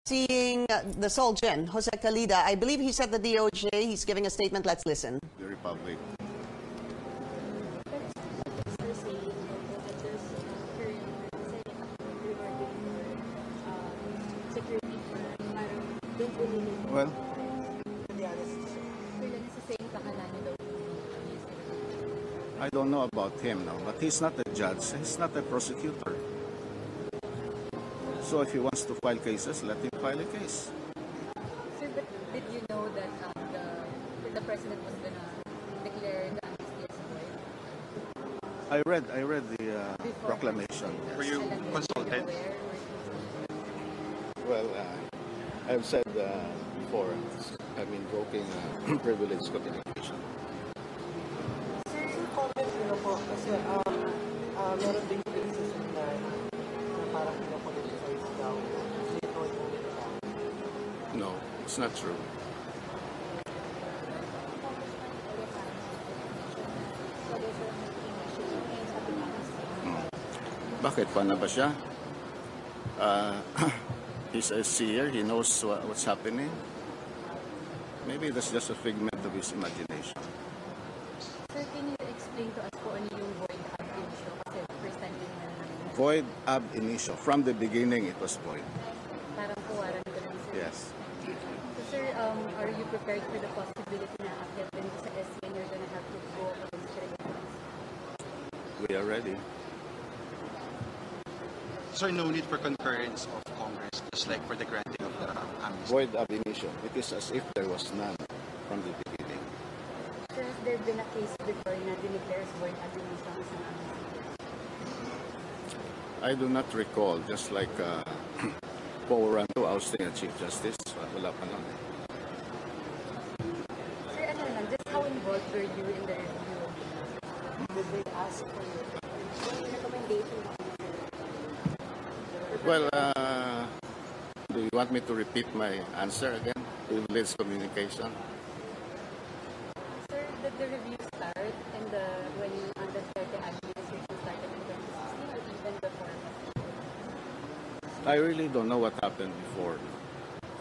Seeing the Solgen, Jose Calida, I believe he said the DOJ, he's giving a statement. Let's listen. The Republic. Well, I don't know about him now, but he's not a judge, he's not a prosecutor. So if he wants to file cases, let him file a case. Sir, but did you know that the president was going to declare the amnesty as void? I read the proclamation. Yes. Were you consulted? Well, I've said before, I'm invoking privileged communication. Sir, yung comment nyo po, kasi meron din criticism na parang pinapoliticize daw. No, it's not true. Bakit? Paano ba siya? He's a seer. He knows what's happening. Maybe that's just a figment of his imagination. Sir, can you explain to us po ano yung void ab initio? Kasi first time din na namin. Void ab initio. From the beginning, it was void. Parang puwaran ko lang, sir. Yes. So, sir, are you prepared for the possibility na akyat din sa SC and you're gonna have to go against the regulations? We are ready. Sir, no need for concurrence of Congress, just like for the granting of the amnesty. Void ab initio. It is as if there was none from the beginning. Sir, has there been a case before na dineclares void ab initio ang isang amnesty? I do not recall, just like Paul Ranto ousting a Chief Justice. Wala pa lang. Sir, ano lang, just how involved were you in the review? Did they ask for your recommendation? Well, do you want me to repeat my answer again? Privileged communication. Sir, did the review start and when the Duterte administration started in 2016 or even before? I really don't know what happened before.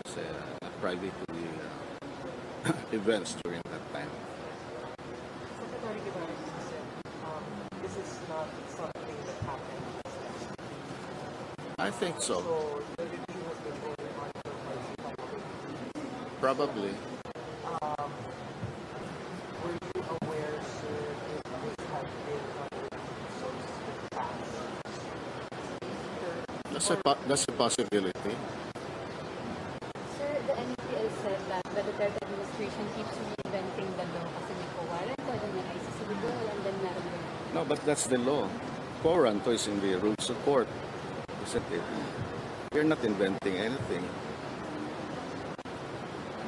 It's private to the events during that time. Secretary Guevara said, this is not something that happened. I think so. So the review has been going on for quite some time. Probably. Were you aware, sir, if this had been source in the past? That's a possibility. Sir, the NPL said that the Duterte administration keeps reinventing the law kasi may co-warranto, then may ICC withdrawal, and then meron din. No, but that's the law. Warranto is in the rules of court. Isn't it? You're not inventing anything.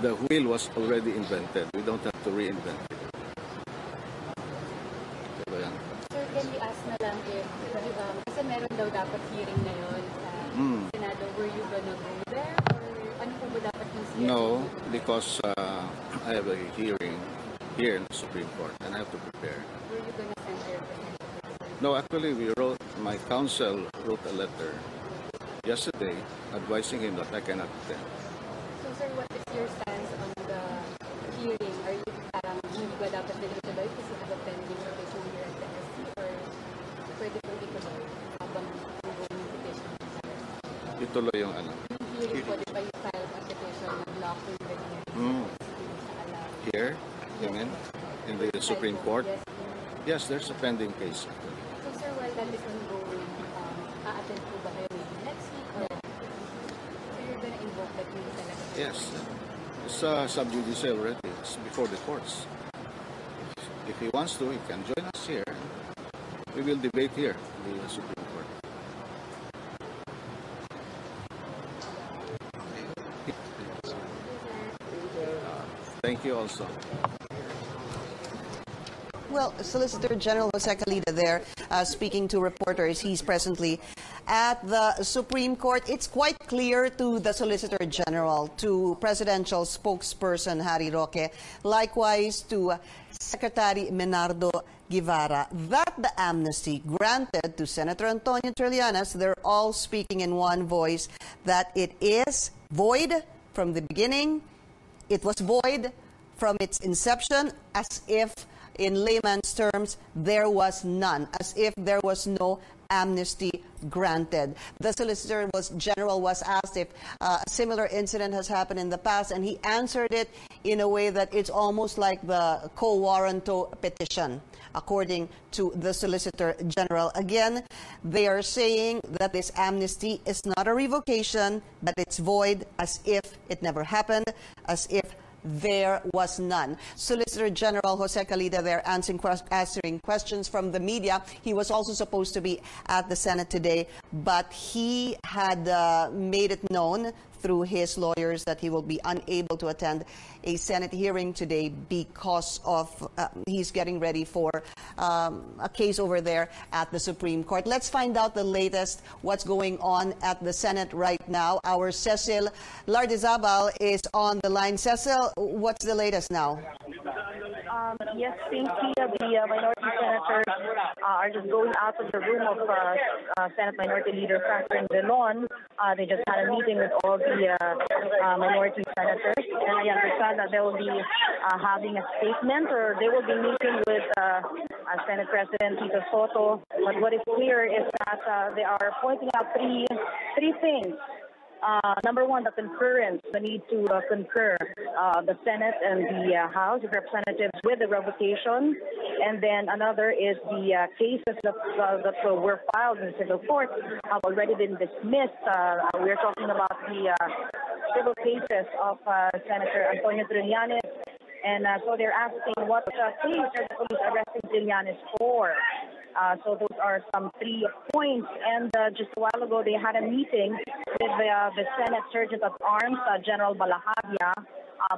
The wheel was already invented. We don't have to reinvent it. Diba yan? Sir, can we ask na lang if, kasi meron daw dapat hearing na yun sa Senado, were you gonna go there? Or ano po ba dapat yung hearing? No, because I have a hearing here in the Supreme Court and I have to prepare. Were you gonna send a representative? No, actually, my counsel wrote a letter yesterday advising him that I cannot attend. So, sir, what is your stance on the hearing? Are you parang hindi ba dapat nila ituloy kasi have a pending petition here at the SC or pwede pong ituloy habang ongoing yung petition? Ituloy yung ano. Yung hearing, pwede pa yung file a petition na blocking the hearing sa allow? Here, you mean? In the Supreme Court? Yes. Yes, there's a pending case. So, sir, while that is ongoing, a-attend po ba kayo maybe next week or so you're gonna invoke that hearing talaga? Yes. It's sub judice already. It's before the courts. If he wants to, he can join us here. We will debate here in the Supreme Court. Thank you also. Well, Solicitor General Jose Calida there speaking to reporters. He's presently at the Supreme Court. It's quite clear to the Solicitor General, to Presidential Spokesperson Harry Roque, likewise to Secretary Menardo Guevara, that the amnesty granted to Senator Antonio Trillanes, they're all speaking in one voice that it is void from the beginning. It was void from its inception, as if, in layman's terms, there was none, as if there was no amnesty granted. The Solicitor General was asked if a similar incident has happened in the past, and he answered it in a way that it's almost like the quo warranto petition, according to the Solicitor General. Again, they are saying that this amnesty is not a revocation, but it's void, as if it never happened, as if there was none. Solicitor General Jose Calida there answering questions from the media. He was also supposed to be at the Senate today, but he had made it known through his lawyers that he will be unable to attend a Senate hearing today because of he's getting ready for a case over there at the Supreme Court. Let's find out the latest, what's going on at the Senate right now. Our Cecil Lardizabal is on the line. Cecil, what's the latest now? Yes, thank you. The minority senators are just going out of the room of Senate Minority Leader Franklin Drilon. They just had a meeting with all the minority senators, and I understand that they will be having a statement, or they will be meeting with Senate President Tito Soto. But what is clear is that they are pointing out three things. Number one, the concurrence, the need to concur the Senate and the House of Representatives with the revocation. And then another is the cases that were filed in civil court have already been dismissed. We're talking about the civil cases of Senator Antonio Trillanes. And so they're asking what case are the police arresting Trillanes for? So those are some 3 points. And just a while ago, they had a meeting with the Senate Sergeant at Arms, General Balahadia.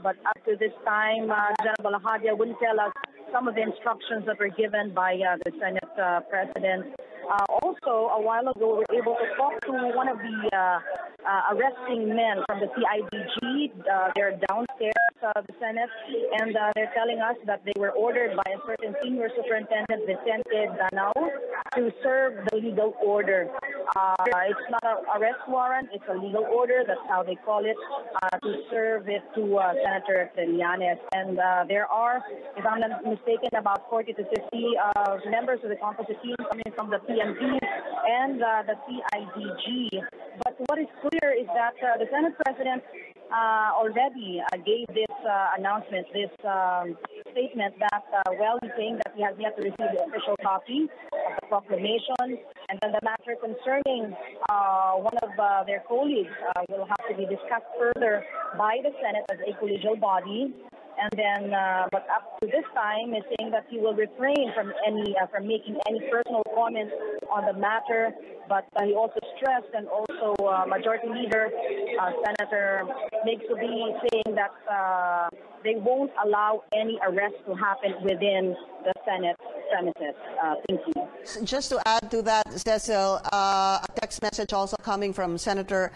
But up to this time, General Balahadia wouldn't tell us some of the instructions that were given by the Senate President. Also, a while ago, we were able to talk to one of the arresting men from the CIDG. They're downstairs, the Senate, and they're telling us that they were ordered by a certain senior superintendent, Vicente Danao, to serve the legal order. It's not an arrest warrant, it's a legal order, that's how they call it, to serve it to Senator Trillanes. And there are, if I'm not mistaken, about 40 to 50 members of the composite team coming from the PNP and the CIDG. But what is clear is that the Senate President already gave this announcement, this statement that, he's saying that he has yet to receive the official copy of the proclamation, and then the matter concerning one of their colleagues will have to be discussed further by the Senate as a collegial body. And then, but up to this time, is saying that he will refrain from making any personal comments on the matter. But he also stressed, and also Majority Leader Senator Mig Subi saying that they won't allow any arrest to happen within the Senate premises. Thank you. Just to add to that, Cecil, a text message also coming from Senator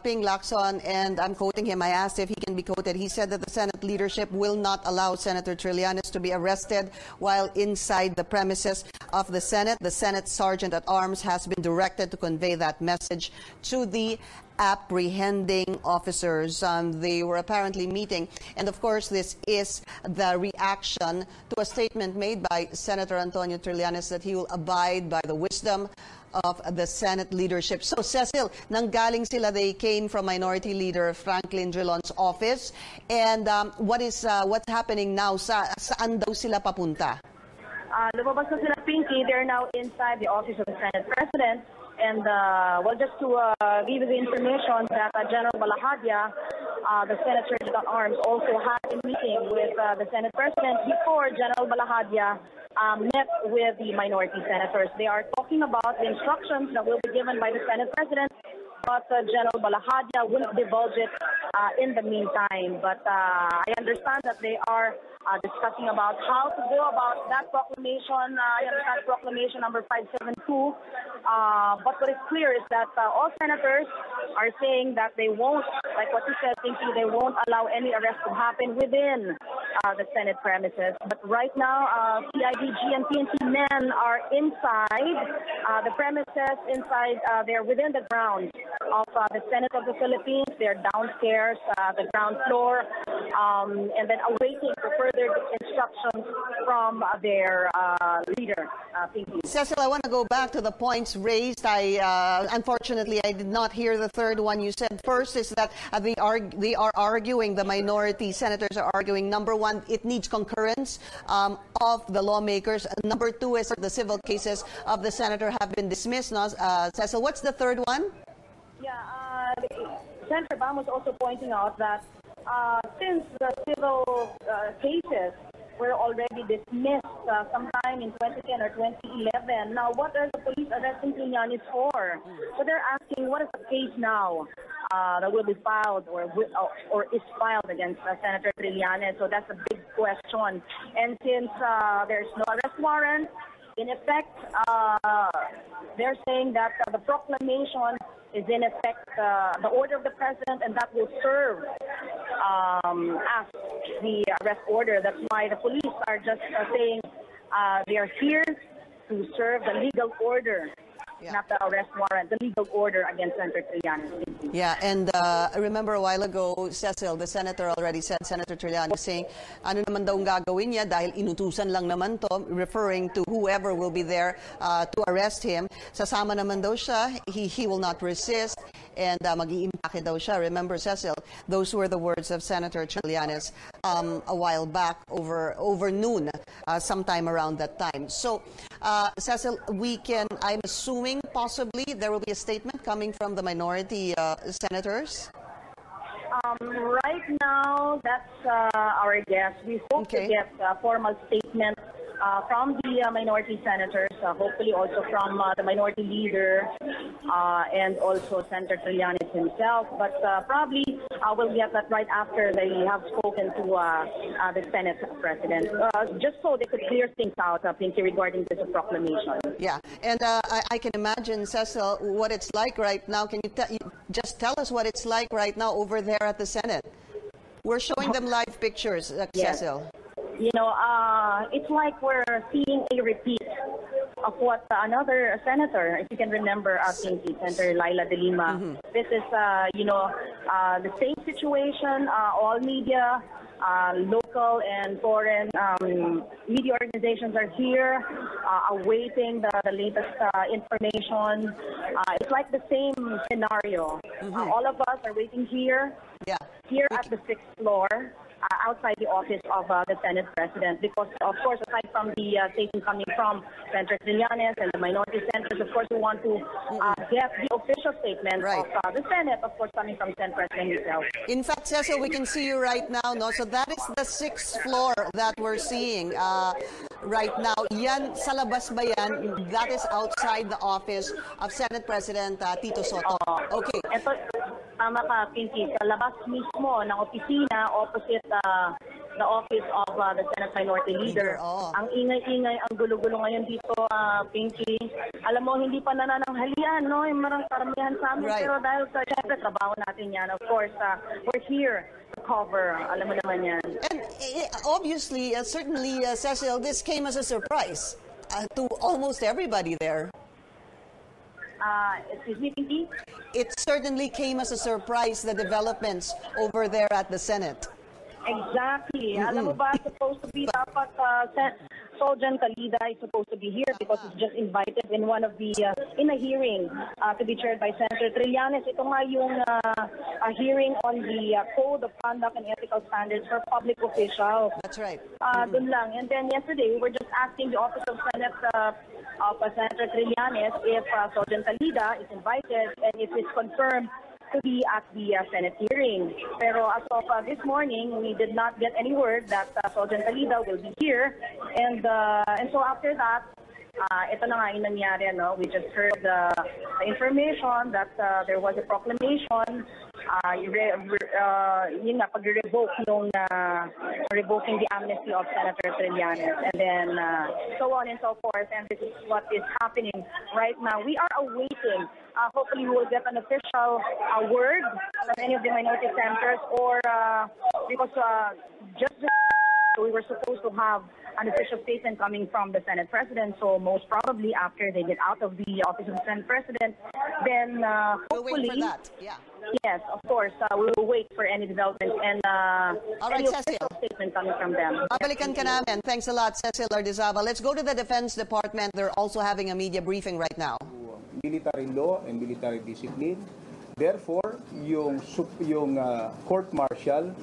Ping Lacson, and I'm quoting him. I asked if he can be quoted. He said that the Senate leadership will not allow Senator Trillanes to be arrested while inside the premises of the Senate. The Senate Sergeant at Arms has been directed to convey that message to the apprehending officers. They were apparently meeting, and of course this is the reaction to a statement made by Senator Antonio Trillanes that he will abide by the wisdom of the Senate leadership. So Cecil, nanggaling sila, they came from Minority Leader Franklin Drilon's office, and what's happening now? Saan daw sila papunta? Lumabas na sila, Pinky. They're now inside the office of the Senate President. And, just to give you the information that General Balahadia, the Senate Sergeant at Arms, also had a meeting with the Senate President before General Balahadia met with the minority senators. They are talking about the instructions that will be given by the Senate President but General Balahadia wouldn't divulge it in the meantime. But I understand that they are discussing about how to go about that proclamation. I understand proclamation number 572. But what is clear is that all senators are saying that they won't, like what you said, Pinky, they won't allow any arrest to happen within the Senate premises. But right now, CIDG and PNP men are inside the premises, inside, they're within the grounds of the Senate of the Philippines. They're downstairs, the ground floor, and then awaiting for further instructions from their leader, Pinky. Cecil, I want to go back to the points raised. Unfortunately, I did not hear the third one. You said first is that they are arguing, the minority senators are arguing, number one, it needs concurrence of the lawmakers. Number two is the civil cases of the senator have been dismissed. Cecil, what's the third one? Yeah, Senator Bam was also pointing out that since the civil cases were already dismissed sometime in 2010 or 2011, now what are the police arresting Trillanes for? So they're asking, what is the case now that will be filed or is filed against Senator Trillanes? So that's a big question. And since there's no arrest warrant, in effect, they're saying that the proclamation is in effect the order of the president, and that will serve as the arrest order. That's why the police are just saying they are here to serve the legal order, not the arrest warrant, the legal order against Senator Trillanes. Yeah, and I remember a while ago, Cecil, the senator already said, Senator Trillanes, saying, ano naman daw ang gagawin niya dahil inutusan lang naman to, referring to whoever will be there to arrest him. Sasama naman daw siya, he will not resist, and mag-iimpake daw siya. Remember, Cecil, those were the words of Senator Trillanes a while back over noon, sometime around that time. So, Cecil, I'm assuming possibly there will be a statement coming from the minority senators? Right now, that's our guess. We hope to get a formal statement from the minority senators, hopefully also from the minority leader and also Senator Trillanes himself. But probably we'll get that right after they have spoken to the Senate president, just so they could clear things out, Pinky, regarding this proclamation. Yeah, and I can imagine, Cecil, what it's like right now. Can you just tell us what it's like right now over there at the Senate? We're showing them live pictures, Cecil. You know, it's like we're seeing a repeat of what another senator, if you can remember, Senator Laila de Lima. This is, the same situation. All media, local and foreign media organizations are here, awaiting the latest information. It's like the same scenario. All of us are waiting here, here at the 6th floor. Outside the office of the Senate President, because, of course, aside from the statement coming from Senator Trillanes and the minority senators, of course, we want to get the official statement of the Senate, of course, coming from Senate President himself. In fact, Cecil, we can see you right now, no? So that is the 6th floor that we're seeing right now. Yan, sa labas ba yan? That is outside the office of Senate President Tito Sotto. Okay. Ito, tama ka, Pinky, sa labas mismo ng opisina, opposite the office of the Senate Minority Leader. Ang ingay-ingay, ang gulo-gulo ngayon dito, Pinky. Alam mo, hindi pa nanananghalian, no? Yung marang karamihan sa amin. Pero dahil sa syempre, trabaho natin yan. Of course, we're here to cover. Alam mo naman yan. And obviously, certainly, Cecil, this came as a surprise to almost everybody there. Excuse me, Pinky? It certainly came as a surprise, the developments over there at the Senate. Exactly. Alam mo ba, supposed to be dapat Soljan Calida is supposed to be here because he's just invited in one of the in a hearing to be chaired by Senator Trillanes. Ito nga yung hearing on the Code of Conduct and Ethical Standards for Public Officials. That's right. Dun lang. And then yesterday, we were just asking the Office of Senate of Senator Trillanes if Soljan Calida is invited and if it's confirmed to be at the Senate hearing. Pero as of this morning, we did not get any word that Soljan Calida will be here. And so after that, ito na nga yung nangyari, no? We just heard the information that there was a proclamation, yun nga, pag-revoke yung revoking the amnesty of Senator Trillanes, and then so on and so forth. And this is what is happening right now. We are awaiting. Hopefully, we will get an official word from any of the minority centers, or because just we were supposed to have an official statement coming from the Senate President. So most probably after they get out of the office of the Senate President, then hopefully, we'll wait for that. Yeah. Yes, of course, we will wait for any developments and All right, any Cecil. official statement coming from them. Babalikan ka namin. Thanks a lot, Cecil Ardizabal. Let's go to the Defense Department. They're also having a media briefing right now. Military law and military discipline. Therefore, yung court martial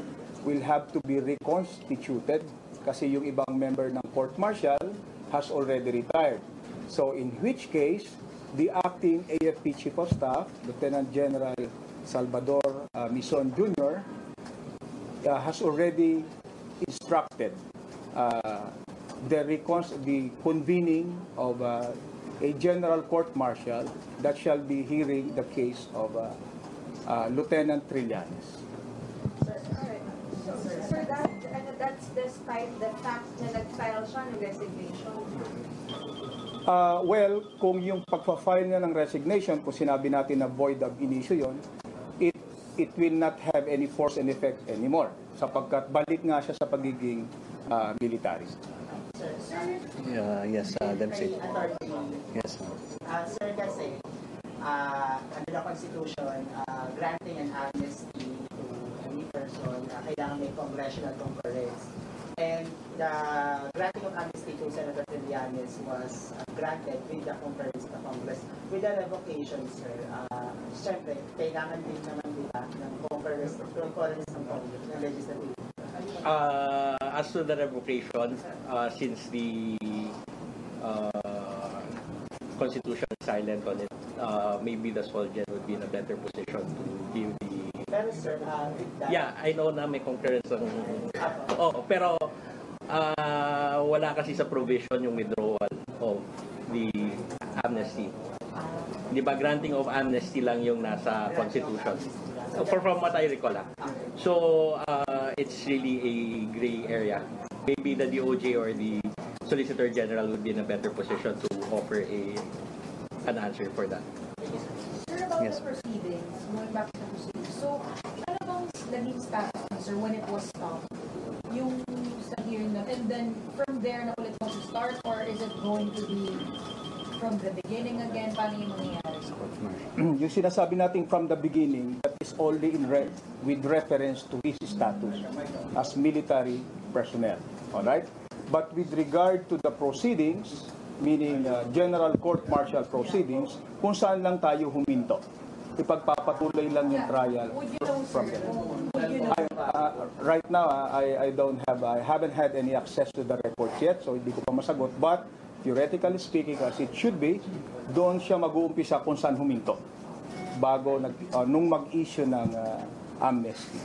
will have to be reconstituted kasi yung ibang member ng court martial has already retired. So in which case, the acting AFP Chief of Staff, Lieutenant General Salvador Mison Jr., has already instructed the convening of a general court martial that shall be hearing the case of Lieutenant Trillanes. Sir, that's despite the fact na nag-file siya ng resignation. Well, kung yung pagpa-file niya ng resignation, kung sinabi natin na void ab initio yun, it will not have any force and effect anymore sapagkat balik nga siya sa pagiging military. Yes, Dempsey. Yes. Sir, kasi under the Constitution, granting an amnesty to any person, kailangan may congressional concurrence. And the granting of amnesty to Senator Trillanes was granted with the concurrence of the Congress. With the revocation, sir, syempre, kailangan din naman diba ng concurrence ng Congress, ng legislative. As to the revocation, since the Constitution is silent on it, maybe the Soldier would be in a better position to give the... Pero sir, with that... Yeah, I know na may concurrence ng... pero wala kasi sa provision yung withdrawal of the amnesty. Di ba, granting of amnesty lang yung nasa Constitution. From what I recall. So, it's really a gray area. Maybe the DOJ or the Solicitor General would be in a better position to offer an answer for that. Sir, about the proceedings, going back to the proceedings, so ano bang naging status, sir, when it was stopped? Yung sa hearing na, and then from there na ulit mag-start, or is it going to be from the beginning again? Paano yung mangyayari? Yung sinasabi natin from the beginning, that is only with reference to his status as military personnel. Alright? But with regard to the proceedings, meaning general court-martial proceedings, kung saan lang tayo huminto. Ipagpapatuloy lang yung trial from there. Right now, I haven't had any access to the reports yet, so hindi ko pa masagot. But theoretically speaking, as it should be, doon siya mag-uumpisa kung saan huminto bago nung mag-issue ng amnesty.